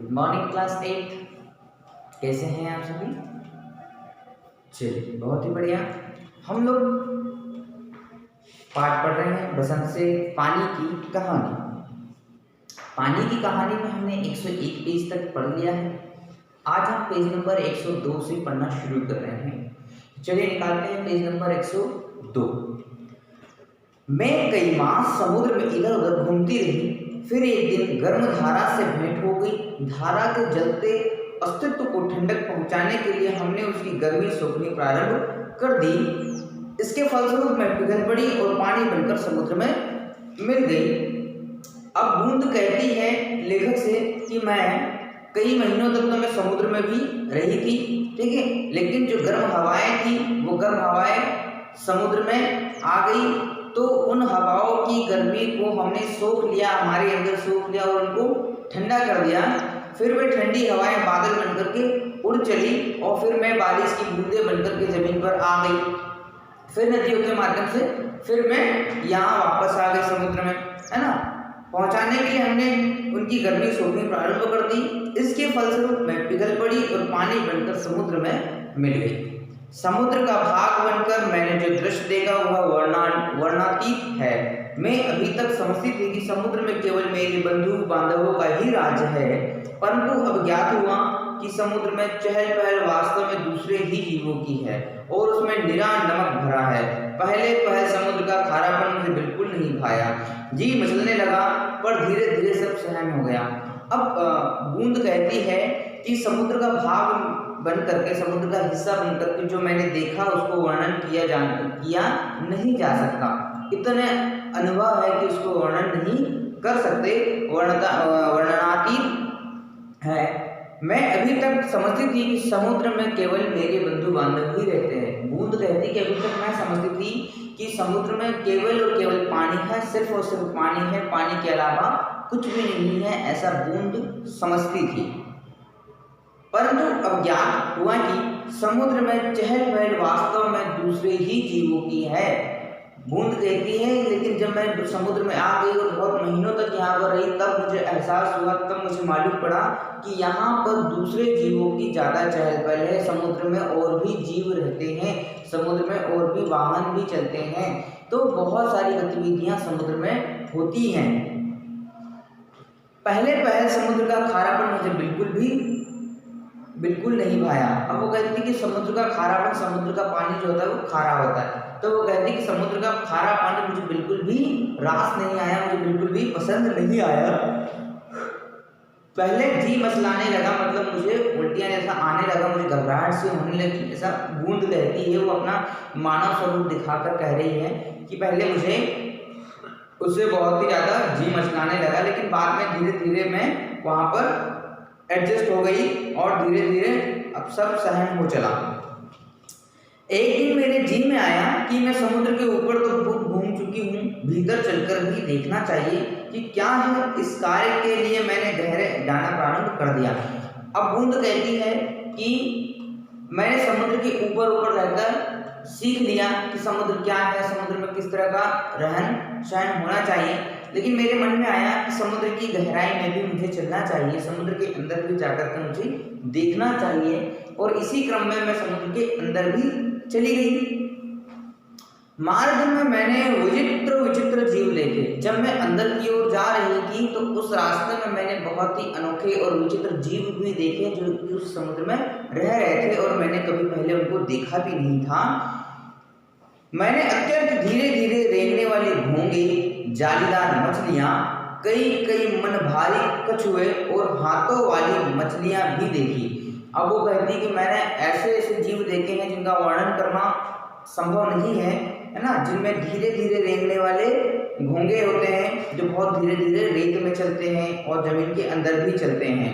Good morning class 8। कैसे हैं आप सभी? चलिए बहुत ही बढ़िया। हम लोग पाठ पढ़ रहे हैं बसंत से पानी की कहानी। पानी की कहानी में हमने 101 पेज तक पढ़ लिया है। आज हम पेज नंबर 102 से पढ़ना शुरू कर रहे हैं। चलिए निकालते हैं पेज नंबर 102। मैं कई मास समुद्र में इधर उधर घूमती रही। फिर एक दिन गर्म धारा से भेंट हो गई। धारा के जलते अस्तित्व को ठंडक पहुंचाने के लिए हमने उसकी गर्मी सोखनी प्रारंभ कर दी। इसके फलस्वरूप मैं पिघल पड़ी और पानी बनकर समुद्र में मिल गई। अब बूंद कहती है लेखक से कि मैं कई महीनों तक तो मैं समुद्र में भी रही थी, ठीक है, लेकिन जो गर्म हवाएं थी वो गर्म हवाएं समुद्र में आ गई, तो उन हवाओं की गर्मी को हमने सोख लिया, हमारे अंदर सोख लिया और उनको ठंडा कर दिया। फिर वे ठंडी हवाएं बादल बनकर के उड़ चली और फिर मैं बारिश की बूंदें बनकर के जमीन पर आ गई। फिर नदियों के माध्यम से फिर मैं यहाँ वापस आ गई समुद्र में, है ना। पहुंचाने के लिए हमने उनकी गर्मी सोखनी प्रारंभ कर दी। इसके फलस्वरूप मैं पिघल पड़ी और पानी बनकर समुद्र में मिल गई। समुद्र का भाग बनकर मैंने जो दृश्य देखा वह वर्णनातीत है। मैं अभी तक समझती थी कि समुद्र में केवल मेरे बंधु बांधवों का ही राज्य है, परंतु अब ज्ञात हुआ कि समुद्र में चहल पहल वास्तव में दूसरे ही जीवों की है और उसमें निरा नमक भरा है। पहले पहल समुद्र का खारापन मुझे बिल्कुल नहीं भाया। जी मचलने लगा, पर धीरे धीरे सब सहन हो गया। अब बूंद कहती है कि समुद्र का भाग बन करके, समुद्र का हिस्सा बन करके जो मैंने देखा उसको वर्णन किया नहीं जा सकता। इतने अनुभव है कि उसको वर्णन नहीं कर सकते, वर्णनातीत है। मैं अभी तक समझती थी कि समुद्र में केवल मेरे बंधु बांधव ही रहते हैं। बूंद कहती कि अभी तक मैं समझती थी कि समुद्र में केवल और केवल पानी है, सिर्फ और सिर्फ पानी है, पानी के अलावा कुछ भी नहीं है, ऐसा बूंद समझती थी। परंतु अब ज्ञात हुआ कि समुद्र में चहल पहल वास्तव में दूसरे ही जीवों की है। बूंद कहती है लेकिन जब मैं समुद्र में आ गई और बहुत महीनों तक यहाँ पर रही, तब मुझे एहसास हुआ, तब मुझे मालूम पड़ा कि यहाँ पर दूसरे जीवों की ज़्यादा चहल पहल है। समुद्र में और भी जीव रहते हैं, समुद्र में और भी वाहन भी चलते हैं, तो बहुत सारी गतिविधियाँ समुद्र में होती हैं। पहले पहल समुद्र का खारापन मुझे बिल्कुल नहीं भाया। अब वो कहती कि समुद्र का खारापन, समुद्र का पानी जो होता है वो खारा होता है, तो वो कहती कि समुद्र का खारा पानी मुझे बिल्कुल भी रास नहीं आया, मुझे बिल्कुल भी पसंद नहीं आया। पहले जी मचलाने लगा, मतलब मुझे उल्टियाँ जैसा आने लगा, मुझे घबराहट सी होने लगी, ऐसा बूंद कहती है। वो अपना मानव स्वरूप दिखाकर कह रही है कि पहले मुझे उससे बहुत ही ज़्यादा जी मचलाने लगा, लेकिन बाद में धीरे धीरे मैं वहाँ पर एडजस्ट हो गई और धीरे धीरे अब सब सहन हो चला। एक दिन मेरे जी में आया कि मैं समुद्र के ऊपर तो खूब घूम चुकी हूँ, भीतर चलकर भी देखना चाहिए कि क्या है। इस कार्य के लिए मैंने गहरे जाना प्रारंभ कर दिया। अब बूंद कहती है कि मैंने समुद्र के ऊपर रहकर सीख लिया कि समुद्र क्या है, समुद्र में किस तरह का रहन सहन होना चाहिए, लेकिन मेरे मन में आया कि समुद्र की गहराई में भी मुझे चलना चाहिए, समुद्र के अंदर भी जाकर के मुझे देखना चाहिए। और इसी क्रम में मैं समुद्र के अंदर भी चली गई। मार्ग में मैंने विचित्र जीव देखे। जब मैं अंदर की ओर जा रही थी तो उस रास्ते में मैंने बहुत ही अनोखे और विचित्र जीव भी देखे जो उस समुद्र में रह रहे थे और मैंने कभी पहले उनको देखा भी नहीं था। मैंने अत्यंत धीरे धीरे रेंगने वाले घोंगे, जालीदार मछलियाँ, कई मन भारी कछुए और हाथों वाली मछलियाँ भी देखी। अब वो कहती कि मैंने ऐसे जीव देखे हैं जिनका वर्णन करना संभव नहीं है ना, जिनमें धीरे धीरे रेंगने वाले घोंगे होते हैं जो बहुत धीरे धीरे रेत में चलते हैं और जमीन के अंदर भी चलते हैं।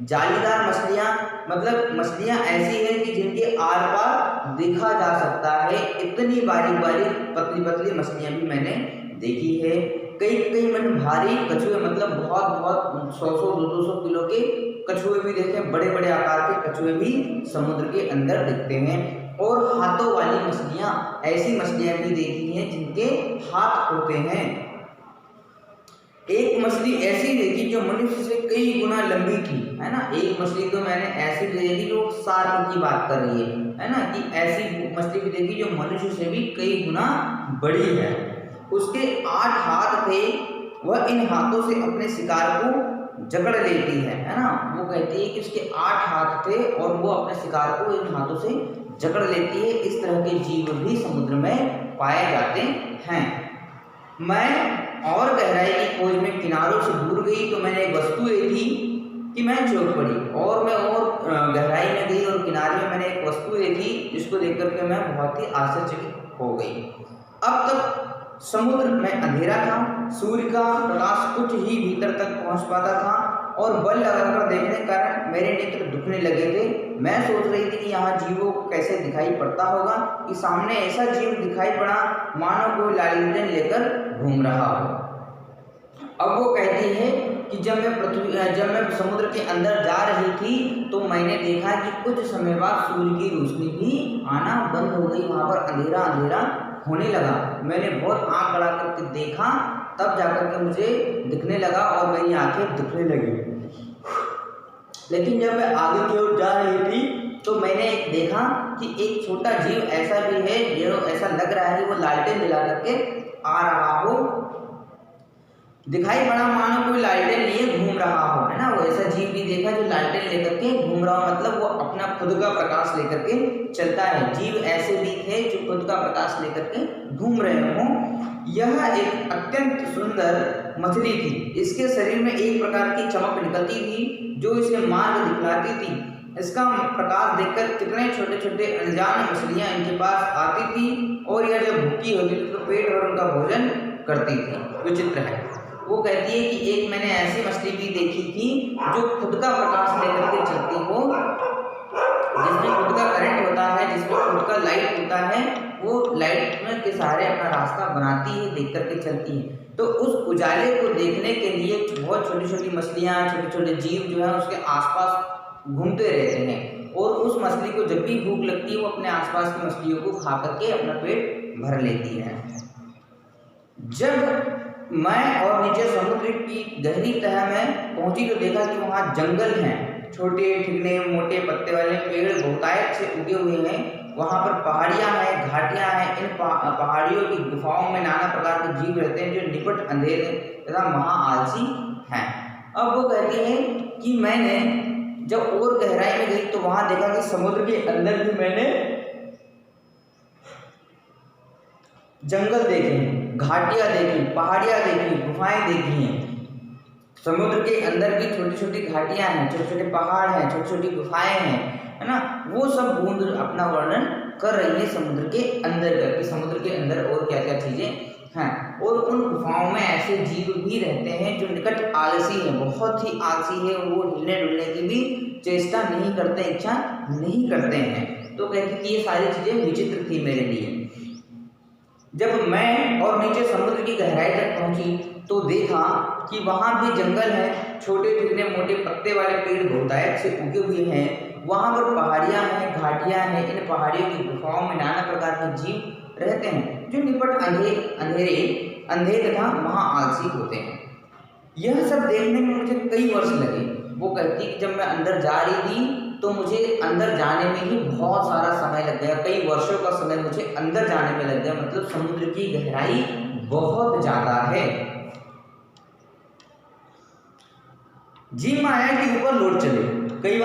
जालीदार मछलियाँ, मतलब मछलियाँ ऐसी हैं कि जिनके आर पार देखा जा सकता है। इतनी बारीक पतली मछलियाँ भी मैंने देखी है। कई मन भारी कछुए, मतलब बहुत 100-200 किलो के कछुए भी देखे, बड़े आकार के कछुए भी समुद्र के अंदर दिखते हैं। और हाथों वाली मछलियाँ, ऐसी मछलियाँ भी देखी हैं जिनके हाथ होते हैं। एक मछली ऐसी देखी जो मनुष्य से कई गुना लंबी थी, है ना। एक मछली तो मैंने ऐसी भी देखी जो शार्क की बात कर रही है ना, कि ऐसी मछली भी देखी जो मनुष्य से भी कई गुना बड़ी है। उसके 8 हाथ थे, वह इन हाथों से अपने शिकार को जकड़ लेती है ना। वो कहती है कि उसके 8 हाथ थे और वो अपने शिकार को इन हाथों से जकड़ लेती है। इस तरह के जीव भी समुद्र में पाए जाते हैं। मैं और गहराई की खोज में किनारों से दूर गई तो मैंने एक वस्तु देखी कि मैं चौंक पड़ी, और मैं और गहराई में गई और किनारे में मैंने एक वस्तु देखी जिसको देख करके मैं बहुत ही आश्चर्यचकित हो गई। अब तक समुद्र में अंधेरा था, सूर्य का प्रकाश कुछ ही भीतर तक पहुंच पाता था और बल लगाकर देखने के कारण मेरे नेत्र दुखने लगे थे। मैं सोच रही थी कि यहाँ जीवों को कैसे दिखाई पड़ता होगा कि सामने ऐसा जीव दिखाई पड़ा मानो कोई लालटेन लेकर घूम रहा हो। अब वो कहती है कि जब मैं समुद्र के अंदर जा रही थी तो मैंने देखा कि कुछ समय बाद सूर्य की रोशनी भी आना बंद हो गई, वहां पर अंधेरा अंधेरा होने लगा। मैंने बहुत आंख बढ़ा करके देखा, तब जाकर के मुझे दिखने लगा और मेरी आंखें दुखने लगी। लेकिन जब मैं आगे की ओर जा रही थी तो मैंने देखा कि एक छोटा जीव ऐसा भी है जो ऐसा लग रहा है कि वो लालटेन जला करके आ रहा हो, दिखाई पड़ा मानो कोई लालटेन लिए घूम रहा हो, है ना। वो ऐसा जीव भी देखा जो लालटेन लेकर के घूम रहा हो, मतलब वो अपना खुद का प्रकाश लेकर के चलता है। जीव ऐसे भी थे जो खुद का प्रकाश लेकर के घूम रहे हों। यह एक अत्यंत सुंदर मछली थी। इसके शरीर में एक प्रकार की चमक निकलती थी जो इसे मार्ग दिखलाती थी। इसका प्रकाश देखकर कितने छोटे छोटे अनजान मछलियां इनके पास आती थी और यह जब भूखी होती थी तो पेट भर उनका भोजन करती थी। विचित्र है। वो कहती है कि एक मैंने ऐसी मछली भी देखी थी जो खुद का प्रकाश लेकर के चलती हो, जिसमें खुद का करंट होता है, जिसमें खुद का लाइट होता है। वो लाइट में के सहारे अपना रास्ता बनाती है, देख करके चलती है। तो उस उजाले को देखने के लिए बहुत छोटी छोटी मछलियाँ, छोटे छोटे जीव जो है उसके आसपास घूमते रहते हैं और उस मछली को जब भी भूख लगती है वो अपने आसपास की मछलियों को खा करके अपना पेट भर लेती है। जब मैं और नीचे समुद्र की गहरी तह में पहुंची तो देखा कि वहाँ जंगल हैं, छोटे ठिकने मोटे पत्ते वाले पेड़ बहुतायत से उगे हुए हैं। वहाँ पर पहाड़ियाँ हैं, घाटियाँ हैं। इन पहाड़ियों की गुफाओं में नाना प्रकार के जीव रहते हैं जो निपट अंधेरे तथा महा आलसी हैं। अब वो कहती है कि मैंने जब और गहराई में गई तो वहाँ देखा कि समुद्र के अंदर भी मैंने जंगल देखे, घाटियाँ देखी, पहाड़ियाँ देखी, गुफाएं देखी हैं। समुद्र के अंदर भी छोटी छोटी घाटियाँ हैं, छोटे छोटे पहाड़ हैं, छोटी छोटी गुफाएं हैं, है ना। वो सब बूंद अपना वर्णन कर रही है समुद्र के अंदर का, कि समुद्र के अंदर और क्या क्या चीजें हैं। और उन गुफाओं में ऐसे जीव भी रहते हैं जो निकट आलसी है, बहुत ही आलसी है। वो हिलने डुलने की भी चेष्टा नहीं करते, इच्छा नहीं करते हैं। तो कहती कि ये सारी चीजें विचित्र थी मेरे लिए। जब मैं और नीचे समुद्र की गहराई तक पहुंची तो देखा कि वहाँ भी जंगल है, छोटे चिकने मोटे पत्ते वाले पेड़ बहुतायत से उगे हुए हैं। वहाँ पर पहाड़ियाँ हैं, घाटियाँ हैं। इन पहाड़ियों की गुफाओं में नाना प्रकार के जीव रहते हैं जो निपट अंधे तथा महा आलसी होते हैं। यह सब देखने में मुझे कई वर्ष लगे। वो कहती कि जब मैं अंदर जा रही थी तो मुझे अंदर जाने में ही बहुत सारा समय लग गया, कई वर्षों का समय मुझे अंदर जाने में लग गया। मतलब समुद्र की गहराई बहुत ज्यादा है। जीव माया के ऊपर लौट चले। कई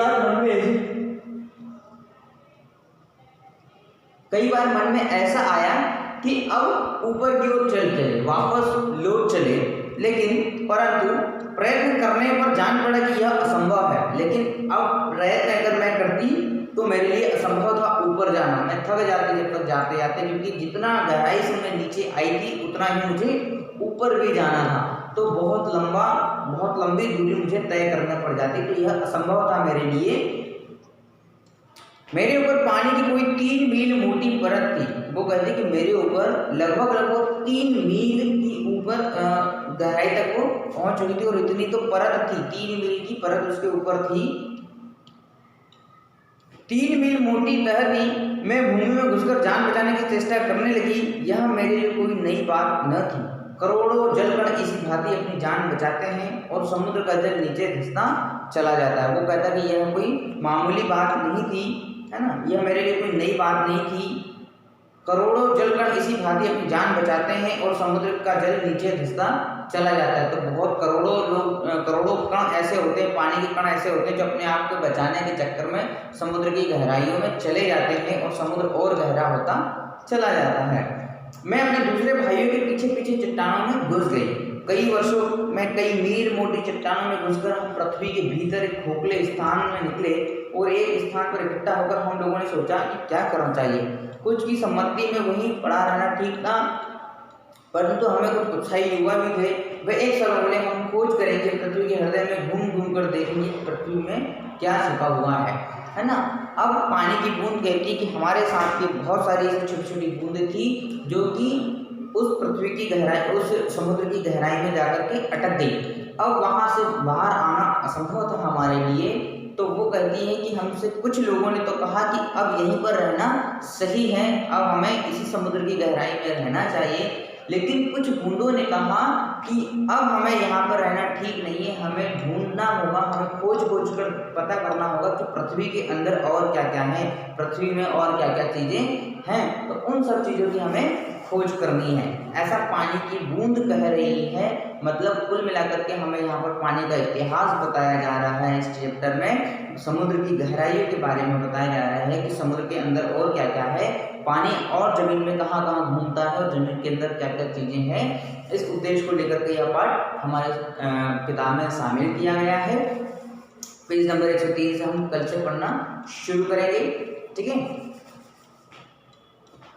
बार मन में ऐसा आया कि अब ऊपर की ओर चल चले, वापस लौट चले, लेकिन परंतु प्रयत्न करने पर जान पड़ा कि यह असंभव है। लेकिन अब प्रयत्न अगर मैं करती तो मेरे लिए असंभव था ऊपर जाना। मैं थक जाती जब तक जाते जाते, क्योंकि जितना गहराई से मैं नीचे आई थी उतना ही मुझे ऊपर भी जाना था। तो बहुत लंबी दूरी मुझे तय करना पड़ जाती, तो यह असंभव था मेरे लिए। मेरे ऊपर पानी की कोई 3 मील मोटी परत थी। वो कहते कि मेरे ऊपर लगभग 3 मील की ऊपर गहराई तक वो पहुंच चुकी थी और इतनी तो परत थी, 3 मील की परत उसके ऊपर थी। 3 मील मोटी तह थी। मैं भूमि में घुसकर जान बचाने की चेष्टा करने लगी। यह मेरे लिए कोई नई बात न थी। करोड़ों जलकण इसी भांति अपनी जान बचाते हैं और समुद्र का जल नीचे धंसता चला जाता है। वो कहता कि यह कोई मामूली बात नहीं थी, है ना, यह मेरे लिए कोई नई बात नहीं थी। करोड़ों जलकण इसी भांति अपनी जान बचाते हैं और समुद्र का जल नीचे धंसता चला जाता है। तो बहुत करोड़ों कण ऐसे होते हैं, पानी के कण ऐसे होते हैं जो अपने आप को बचाने के चक्कर में समुद्र की गहराइयों में चले जाते हैं और समुद्र और गहरा होता चला जाता है। मैं अपने दूसरे भाइयों के पीछे पीछे चट्टानों में घुस गई। कई वर्षों में कई मील मोटी चट्टानों में घुसकर हम पृथ्वी के भीतर एक खोखले स्थान में निकले और एक स्थान पर इकट्ठा होकर हम लोगों ने सोचा कि क्या करना चाहिए। कुछ की सम्मति में वहीं पड़ा रहना ठीक था, परंतु हमें कुछ उत्साही युवा भी थे। वे एक साल बोले हम खोज करेंगे, पृथ्वी के हृदय में घूम घूम कर देखेंगे पृथ्वी में क्या छिपा हुआ है ना। अब पानी की बूंद कहती कि हमारे साथ की बहुत सारी छोटी छोटी बूंदें थी जो कि उस पृथ्वी की गहराई, उस समुद्र की गहराई में जाकर के अटक गई। अब वहां से बाहर आना असंभव था हमारे लिए। तो वो कहती है कि हमसे कुछ लोगों ने तो कहा कि अब यहीं पर रहना सही है, अब हमें इसी समुद्र की गहराई में रहना चाहिए। लेकिन कुछ बूंदों ने कहा कि अब हमें यहाँ पर रहना ठीक नहीं है, हमें ढूंढना होगा, हमें खोज कर पता करना होगा कि पृथ्वी के अंदर और क्या क्या है, पृथ्वी में और क्या क्या चीज़ें हैं। तो उन सब चीज़ों की हमें खोज करनी है, ऐसा पानी की बूंद कह रही है। मतलब कुल मिलाकर के हमें यहाँ पर पानी का इतिहास बताया जा रहा है। इस चैप्टर में समुद्र की गहराइयों के बारे में बताया जा रहा है कि समुद्र के अंदर और क्या क्या है, पानी और जमीन में कहाँ कहाँ घूमता है और जमीन के अंदर क्या क्या चीज़ें हैं। इस उद्देश्य को लेकर के यह पाठ हमारे किताब में शामिल किया गया है। पेज नंबर 103 से हम कल से पढ़ना शुरू करेंगे, ठीक है।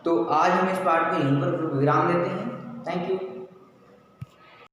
तो आज हम इस पाठ को यहीं पर विराम देते हैं। Thank you.